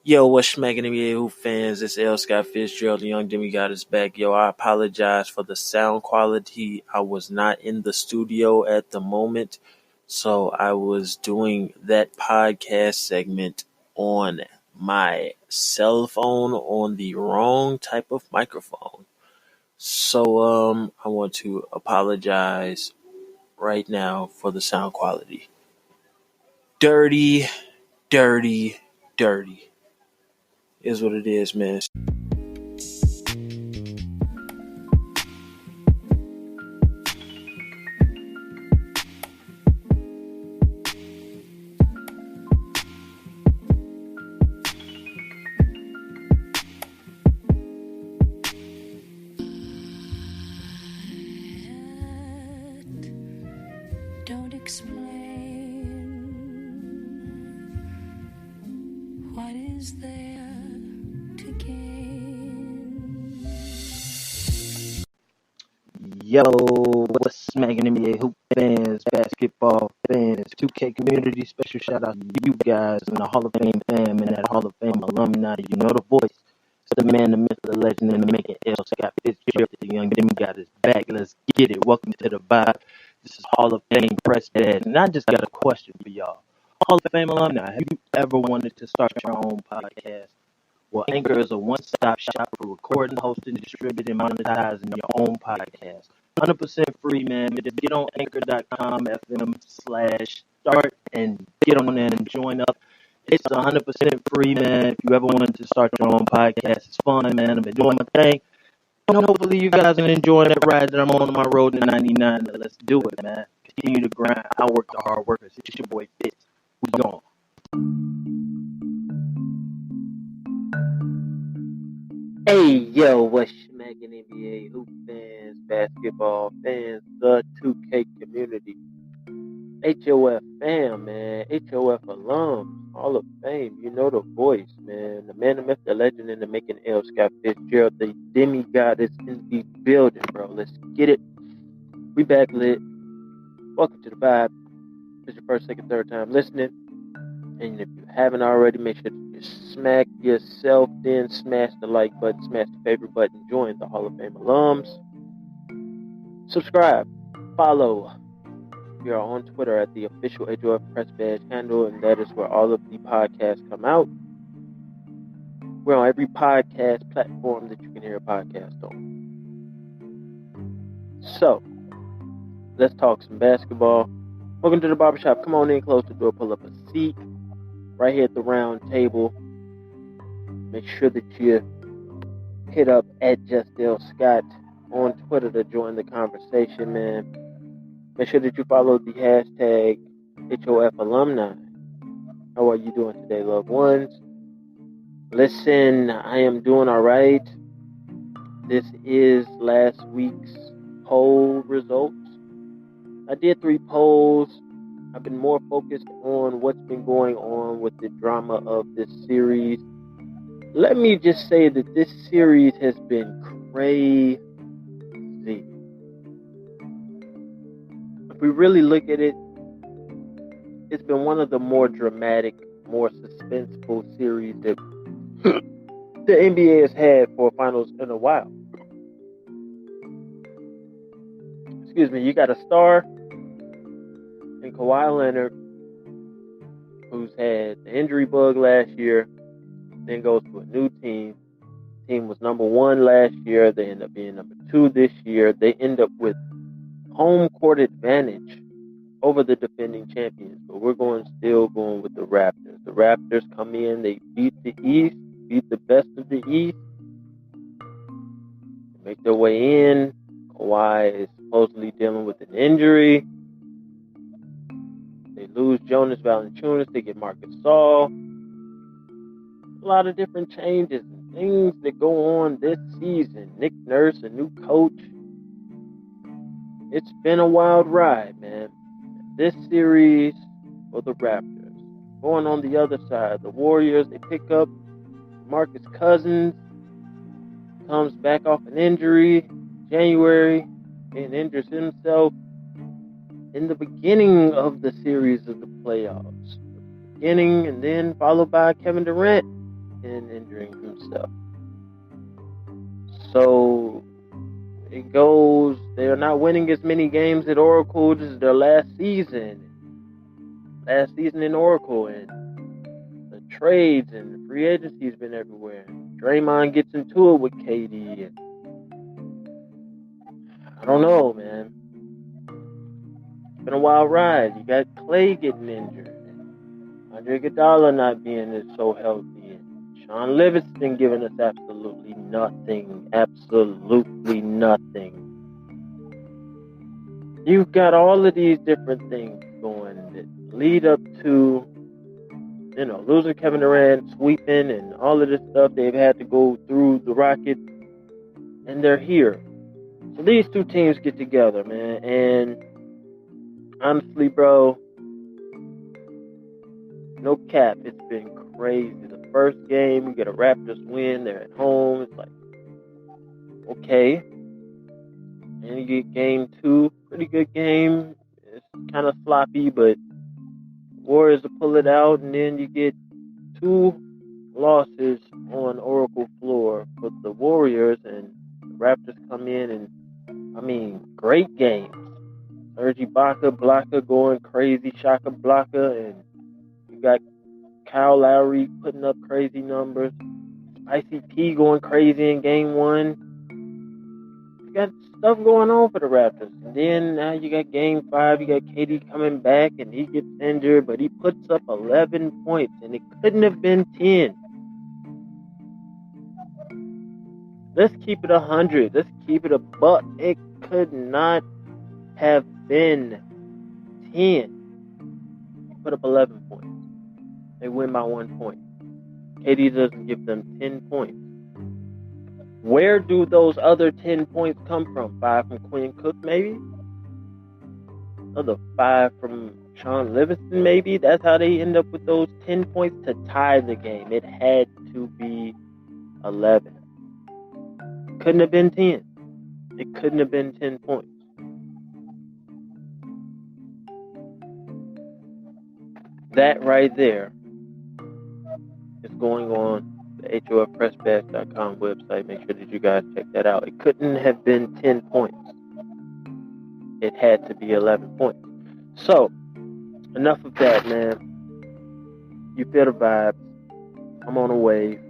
Yo, what's smacking NBA Hoop fans? It's L. Scott Fitzgerald, the young demigod is back. Yo, I apologize for the sound quality. I was not in the studio at the moment, so I was doing that podcast segment on my cell phone on the wrong type of microphone. So, I want to apologize right now for the sound quality. Dirty, dirty, dirty is what it is, man. Don't explain what is there to gain. Yo, what's smacking NBA hoop fans, basketball fans, 2K community, special shout out to you guys and the Hall of Fame fam and that Hall of Fame alumni. You know the voice. It's the man, the myth, the legend, and the making L. Scott Fitzgerald, the young demigod is back. Let's get it. Welcome to the vibe. This is Hall of Fame press badge. And I just got a question for y'all. Hall of Fame alumni, have you ever wanted to start your own podcast? Well, Anchor is a one-stop shop for recording, hosting, distributing, monetizing your own podcast. 100% free, man. Just get on anchor.com FM/start and get on there and join up. It's 100% free, man. If you ever wanted to start your own podcast, it's fun, man. I've been doing my thing. And hopefully you guys are enjoying that ride that I'm on my road to 99. Let's do it, man. Continue to grind. I work the hard workers. It's your boy Fitz. We gone. Hey, yo, what's smacking NBA hoop fans, basketball fans, the 2K community, HOF fam, man, HOF alums, Hall of Fame, you know the voice, man, the man, the myth, the legend, and the making L. Scott Fitzgerald, the demigod is in the building, bro. Let's get it. We back lit. Welcome to the vibe. If it's your first, second, third time listening, and if you haven't already, make sure to smack yourself, then smash the like button, smash the favorite button, join the Hall of Fame alums, subscribe, follow. We are on Twitter at the official HOF Press Badge handle, and that is where all of the podcasts come out. We're on every podcast platform that you can hear a podcast on. So, let's talk some basketball. Welcome to the barbershop. Come on in, close the door, pull up a seat. Right here at the round table. Make sure that you hit up at Justel Scott on Twitter to join the conversation, man. Make sure that you follow the hashtag HOF alumni. How are you doing today, loved ones? Listen, I am doing all right. This is last week's poll results. I did 3 polls. I've been more focused on what's been going on with the drama of this series. Let me just say that this series has been crazy. If we really look at it, it's been one of the more dramatic, more suspenseful series that the NBA has had for finals in a while. Excuse me, you got a star in Kawhi Leonard, who's had the injury bug last year, then goes to a new team. Team was number 1 last year. They end up being number 2 this year. They end up with home court advantage over the defending champions. But we're still going with the Raptors. The Raptors come in. They beat the East, beat the best of the East. They make their way in. Kawhi is supposedly dealing with an injury. They lose Jonas Valanciunas. They get Marc Gasol. A lot of different changes and things that go on this season. Nick Nurse, a new coach. It's been a wild ride, man. This series for the Raptors. Going on the other side, the Warriors, they pick up Marcus Cousins. Comes back off an injury January and injures himself in the beginning of the series of the playoffs. Beginning and then followed by Kevin Durant and injuring himself. So it goes, they're not winning as many games at Oracle as their last season in Oracle, and the trades and the free agency has been everywhere. Draymond gets into it with KD, and I don't know, man. It's been a wild ride. You got Clay getting injured, and Andre Iguodala not being so healthy, and Sean Livingston giving us absolutely nothing. You've got all of these different things going that lead up to, losing Kevin Durant, sweeping, and all of this stuff they've had to go through the Rockets, and they're here. So these two teams get together, man, and honestly, bro, no cap, it's been crazy. The first game, you get a Raptors win, they're at home, it's like, okay. And you get game 2, pretty good game. It's kind of sloppy, but Warriors will pull it out, and then you get 2 losses on Oracle floor for the Warriors, and the Raptors come in and, great games. Serge Ibaka going crazy, Shaka Blocka, and you got Kyle Lowry putting up crazy numbers. Spicy P going crazy in game 1. You got stuff going on for the Raptors. And then now you got game 5, you got KD coming back, and he gets injured, but he puts up 11 points, and it couldn't have been 10. Let's keep it 100. Let's keep it a buck. It could not have been 10. He put up 11 points. They win by 1 point. KD doesn't give them 10 points. Where do those other 10 points come from? 5 from Quinn Cook, maybe? Another 5 from Sean Livingston, maybe? That's how they end up with those 10 points to tie the game. It had to be 11. Couldn't have been 10. It couldn't have been 10 points. That right there is going on the HOFPressBash.com website. Make sure that you guys check that out. It couldn't have been 10 points. It had to be 11 points. So, enough of that, man. You feel the vibes. I'm on a wave.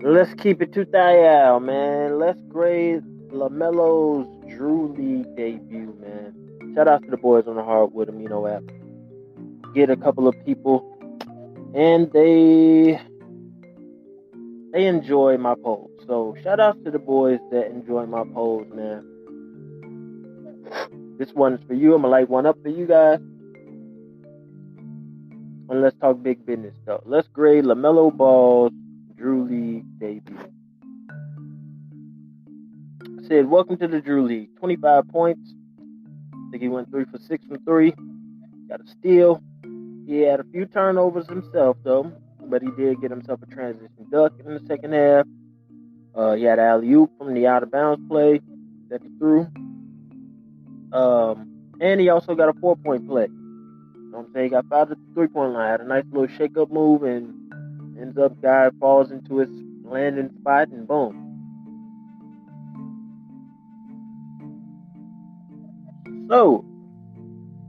Let's keep it 2,000, man. Let's grade LaMelo's Drew League debut, man. Shout out to the boys on the Hardwood Amino app. Get a couple of people, and they enjoy my polls. So shout out to the boys that enjoy my polls, man. This one's for you. I'm gonna light one up for you guys. And let's talk big business though. Let's grade LaMelo Ball's Drew League debut. I said, welcome to the Drew League. 25 points. I think he went 3 for 6 from 3. Got a steal. He had a few turnovers himself, though, but he did get himself a transition duck in the second half. He had an alley-oop from the out-of-bounds play that he threw. And he also got a 4-point play. You know what I'm saying? He got fouled at the 3-point line. Had a nice little shake-up move, and ends up guy falls into his landing spot, and boom. So,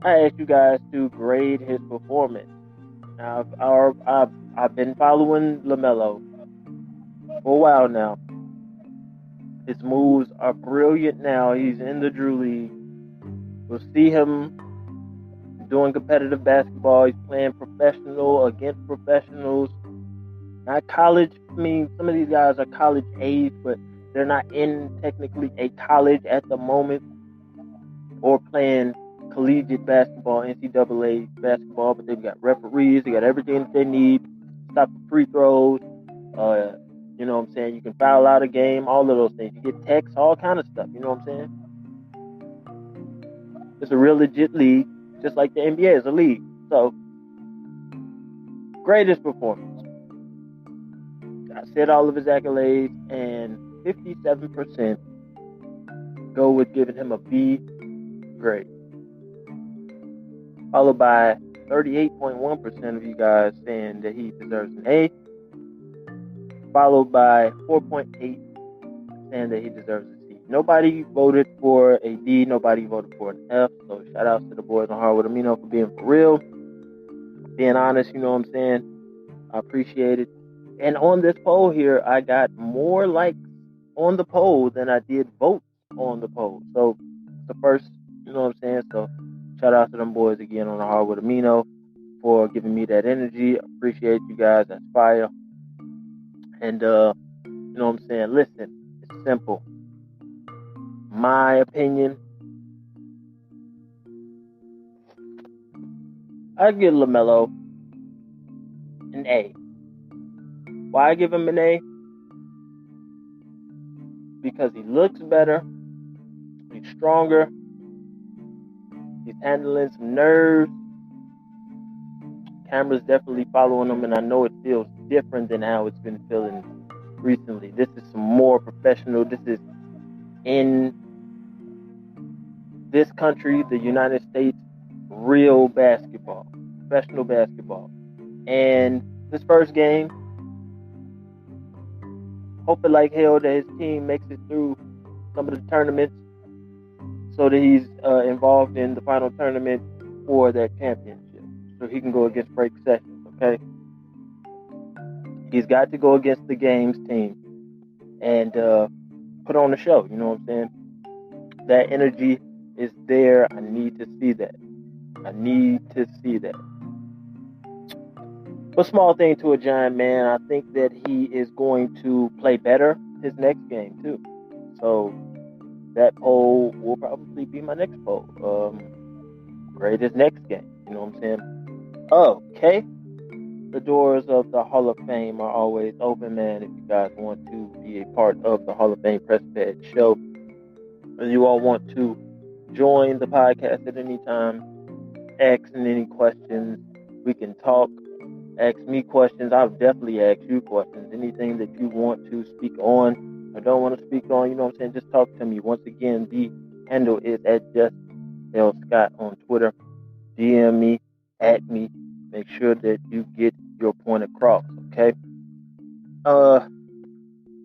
I asked you guys to grade his performance. Now, I've been following LaMelo for a while now. His moves are brilliant now. He's in the Drew League. We'll see him doing competitive basketball. He's playing professional against professionals. Not college. Some of these guys are college age, but they're not in technically a college at the moment or playing collegiate basketball, NCAA basketball, but they've got referees, they got everything that they need, stop the free throws, you know what I'm saying, you can foul out a game, all of those things, you get texts, all kind of stuff, you know what I'm saying? It's a real legit league, just like the NBA is a league. So, greatest performance. I said all of his accolades, and 57% go with giving him a B grade. Followed by 38.1% of you guys saying that he deserves an A. followed by 4.8 saying that he deserves a C. Nobody voted for a D. Nobody voted for an F. So shout out to the boys on Hardwood Amino for being for real, being honest. You know what I'm saying? I appreciate it. And on this poll here, I got more likes on the poll than I did votes on the poll. So it's the first, you know what I'm saying? So shout out to them boys again on the Hardwood Amino for giving me that energy. Appreciate you guys. That's fire. And you know what I'm saying? Listen, it's simple. My opinion, I give LaMelo an A. Why I give him an A? Because he looks better, he's stronger, he's handling some nerves. Camera's definitely following him, and I know it feels different than how it's been feeling recently. This is some more professional. This is in this country, the United States, real basketball, professional basketball. And this first game, hoping like hell that his team makes it through some of the tournaments so that he's involved in the final tournament for that championship, so he can go against Break Sessions, okay? He's got to go against the games team and put on the show, you know what I'm saying? That energy is there. I need to see that. But small thing to a giant man, I think that he is going to play better his next game too. So that poll will probably be my next poll. Grade his next game. You know what I'm saying? Okay. The doors of the Hall of Fame are always open, man. If you guys want to be a part of the Hall of Fame Press Pad show, and you all want to join the podcast at any time, asking any questions, we can talk. Ask me questions. I'll definitely ask you questions. Anything that you want to speak on or don't want to speak on, you know what I'm saying? Just talk to me. Once again, the handle is at JustLScott on Twitter. DM me, at me. Make sure that you get your point across, okay? Hall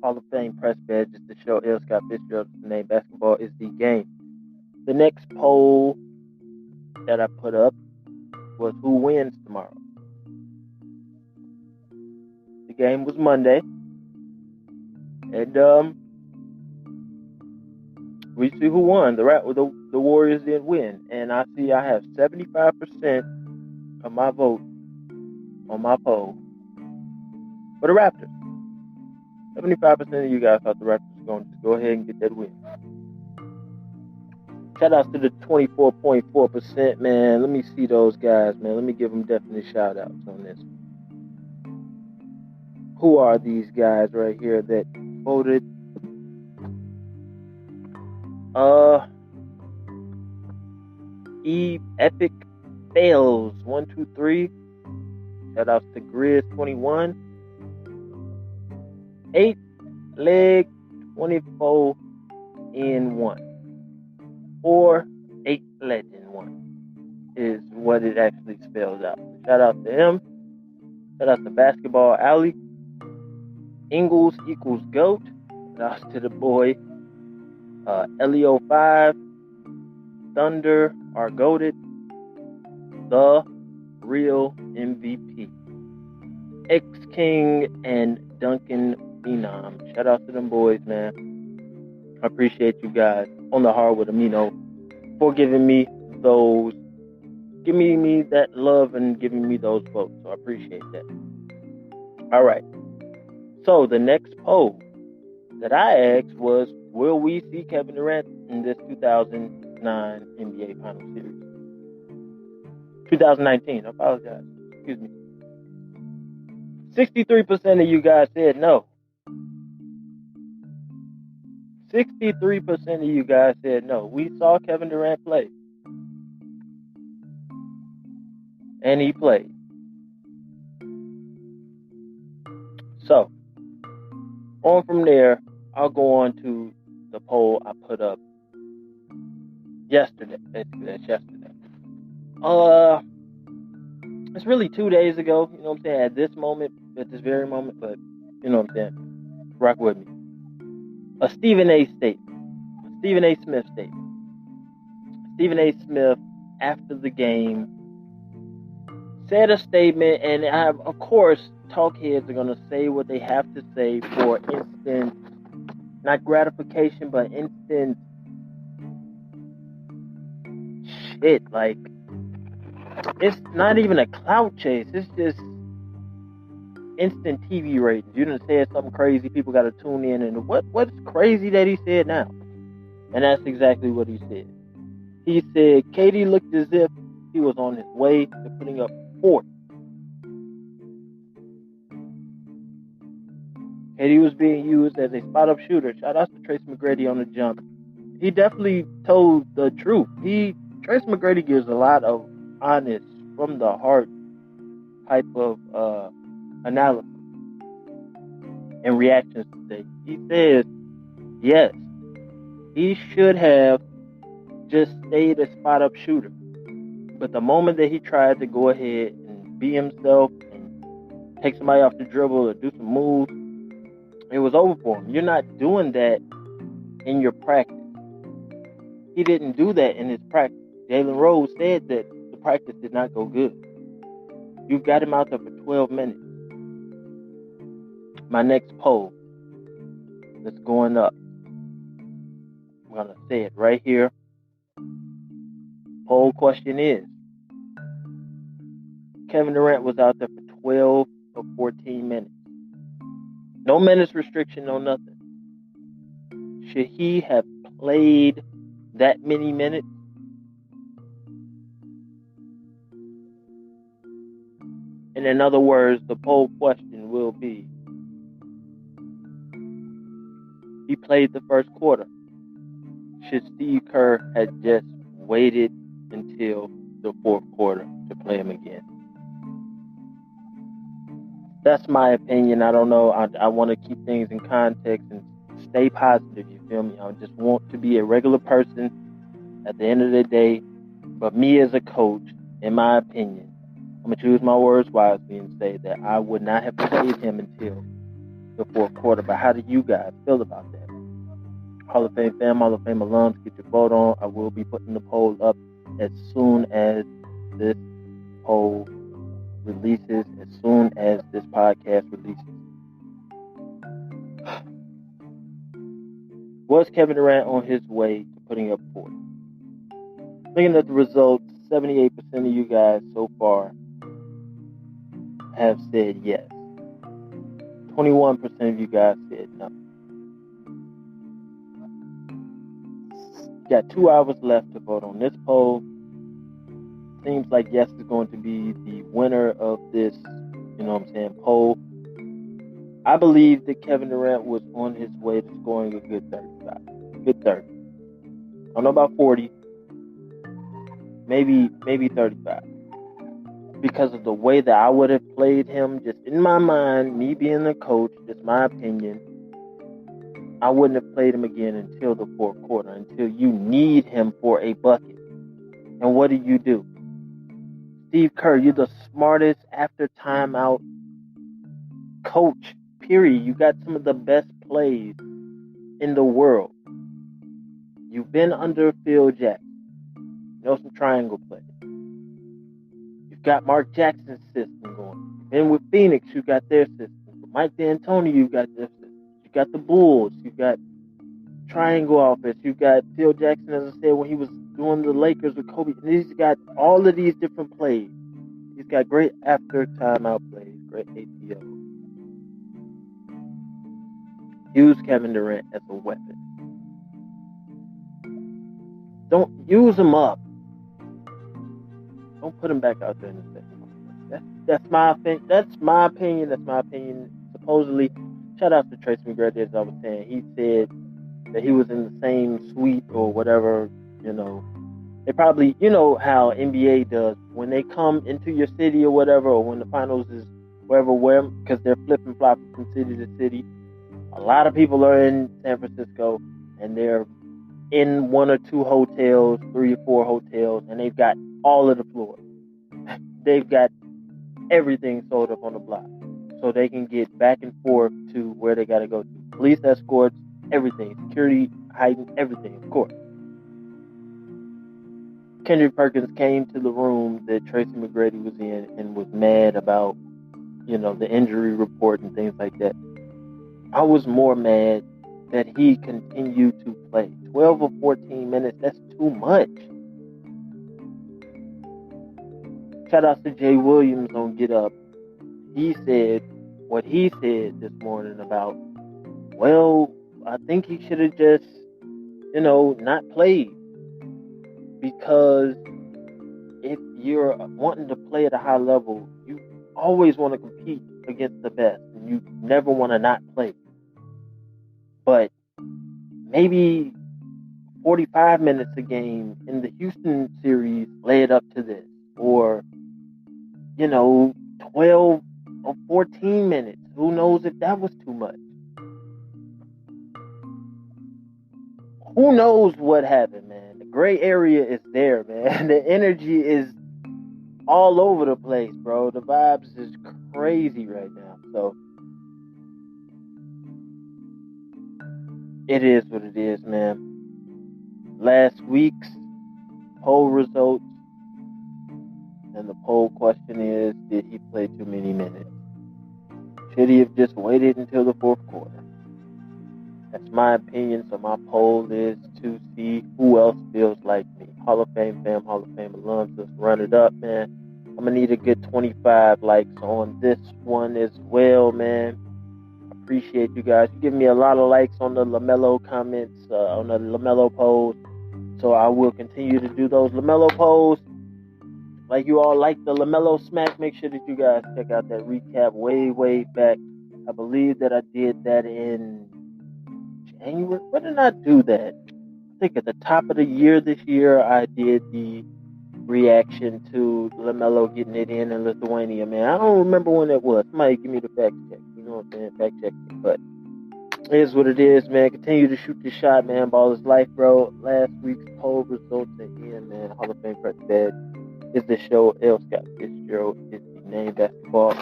of Fame press badge is the show. L. Scott Fitzgerald is the name. Basketball is the game. The next poll that I put up was who wins tomorrow. The game was Monday, and we see who won. The Warriors did win, and I see I have 75% of my vote on my poll for the Raptors. 75% of you guys thought the Raptors were going to go ahead and get that win. Shout outs to the 24.4%, man. Let me see those guys, man. Let me give them definite shout outs on this. Who are these guys right here that voted? Epic Fails 123. Shout outs to Grizz 21. 8 Leg 24 in 1. Or 8 Legend 1 is what it actually spells out. Shout out to him. Shout out to Basketball Alley. Ingles equals GOAT. Shout out to the boy Elio5. Thunder are goated. The real MVP. X-King and Duncan Phenom. Shout out to them boys, man. I appreciate you guys on the Hardwood Amino for giving me that love and giving me those votes. So I appreciate that. All right. So the next poll that I asked was, will we see Kevin Durant in this 2009 NBA Finals Series? 2019, I apologize. Excuse me. 63% of you guys said no. 63% of you guys said no. We saw Kevin Durant play. And he played. So, on from there, I'll go on to the poll I put up yesterday. Basically, that's yesterday. It's really 2 days ago, you know what I'm saying, at this very moment, but you know what I'm saying? Rock with me. A Stephen A. statement. A Stephen A. Smith statement. Stephen A. Smith, after the game, said a statement, and of course, talk heads are going to say what they have to say for instant, not gratification, but instant shit. Like, it's not even a clout chase. It's just instant TV ratings. You done said something crazy, people got to tune in, and what's crazy that he said now? And that's exactly what he said. He said KD looked as if he was on his way to putting up 40. KD was being used as a spot-up shooter. Shout out to Tracy McGrady on the jump. He definitely told the truth. Tracy McGrady gives a lot of honest, from the heart type of analysis and reactions today. He says, yes, he should have just stayed a spot-up shooter. But the moment that he tried to go ahead and be himself and take somebody off the dribble or do some moves, it was over for him. You're not doing that in your practice. He didn't do that in his practice. Jalen Rose said that the practice did not go good. You've got him out there for 12 minutes. My next poll that's going up, I'm going to say it right here. Poll question is, Kevin Durant was out there for 12 or 14 minutes. No minutes restriction, no nothing. Should he have played that many minutes? And in other words, the poll question will be, he played the first quarter. Should Steve Kerr have just waited until the fourth quarter to play him again? That's my opinion. I don't know. I want to keep things in context and stay positive, you feel me? I just want to be a regular person at the end of the day. But me as a coach, in my opinion, I'm going to choose my words wisely and say that I would not have played him until the fourth quarter. But how do you guys feel about that? Hall of Fame fam, Hall of Fame alums, get your vote on. I will be putting the poll up as soon as this poll releases, as soon as this podcast releases. Was Kevin Durant on his way to putting up 40? Looking at the results, 78% of you guys so far have said yes. 21% of you guys said no. Got 2 hours left to vote on this poll. Seems like yes is going to be the winner of this, poll. I believe that Kevin Durant was on his way to scoring a good 35. Good 30. I don't know about 40. Maybe 35. Because of the way that I would have played him, just in my mind, me being the coach, just my opinion, I wouldn't have played him again until the fourth quarter, until you need him for a bucket. And what do? Steve Kerr, you're the smartest after timeout coach, period. You got some of the best plays in the world. You've been under Phil Jackson. You know some triangle plays. You've got Mark Jackson's system going. You've been with Phoenix, you got their system. With Mike D'Antoni, you got their system. You got the Bulls. You got triangle offense. You got Phil Jackson, as I said, when he was doing the Lakers with Kobe. And he's got all of these different plays. He's got great after timeout plays, great ATO. Use Kevin Durant as a weapon. Don't use him up. Don't put him back out there in the second. That's my opinion. That's my opinion. Supposedly, shout out to Tracy McGrady, as I was saying. He said that he was in the same suite or whatever, They probably, how NBA does. When they come into your city or whatever, or when the finals is where, because they're flipping flopping from city to city. A lot of people are in San Francisco, and they're in 1 or 2 hotels, 3 or 4 hotels, and they've got all of the floors. They've got everything sold up on the block. so they can get back and forth to where they got to go to. Police escorts, everything. Security, hiding, everything, of course. Kendrick Perkins came to the room that Tracy McGrady was in and was mad about, the injury report and things like that. I was more mad that he continued to play. 12 or 14 minutes, that's too much. Shout out to Jay Williams on Get Up. He said what he said this morning about, well, I think he should have just, not played. Because if you're wanting to play at a high level, you always want to compete against the best. And you never want to not play. But maybe 45 minutes a game in the Houston series led up to this. Or, 12 or 14 minutes. Who knows if that was too much? Who knows what happened, man? The gray area is there, man. The energy is all over the place, bro. The vibes is crazy right now. So, it is what it is, man. Last week's poll results, and the poll question is, did he play too many minutes? Should he have just waited until the fourth quarter? That's my opinion, so my poll is to see who else feels like me. Hall of Fame fam, Hall of Fame alums, let's run it up, man. I'm going to need a good 25 likes on this one as well, man. Appreciate you guys. You give me a lot of likes on the LaMelo comments, on the LaMelo polls, so I will continue to do those LaMelo polls. Like you all like the LaMelo smack, make sure that you guys check out that recap way back. I believe that I did that in January. When did I do that? I think at the top of the year this year, I did the reaction to LaMelo getting it in Lithuania, man. I don't remember when it was. Somebody give me the fact check. You know what I'm saying? Fact check me. But it is what it is, man. Continue to shoot your shot, man. Ball is life, bro. Last week's poll results are in, man. Hall of Fame press bed is the show. L. Scott Fitzgerald is the name. Basketball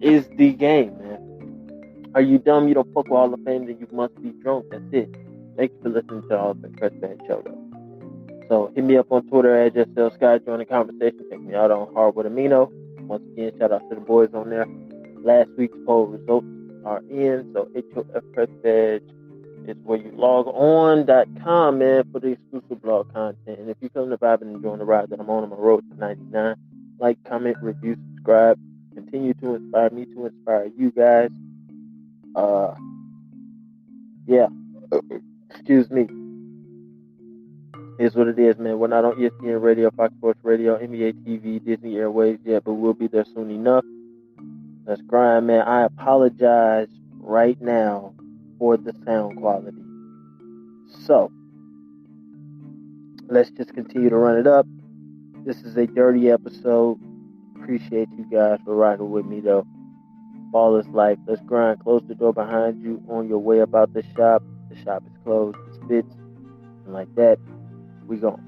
is the game, man. Are you dumb? You don't fuck with Hall of Fame, then you must be drunk. That's it. Thank you for listening to the Hall of Fame press bed show, though. So hit me up on Twitter at JustLSky. Join the conversation. Check me out on Hardwood Amino. Once again, shout out to the boys on there. Last week's poll results are in. So HOF Press Badge is where you log on.com, man, for the exclusive blog content. And if you come to vibe and enjoying the ride that I'm on my road to 99, like, comment, review, subscribe. Continue to inspire me to inspire you guys. Yeah. Excuse me. Here's what it is, man. We're not on ESPN Radio, Fox Sports Radio, NBA TV, Disney Airways yet, but we'll be there soon enough. Let's grind, man. I apologize right now for the sound quality. So, let's just continue to run it up. This is a dirty episode. Appreciate you guys for riding with me, though. Ball is life. Let's grind. Close the door behind you on your way about the shop. The shop is closed. It spits. And like that, we gone.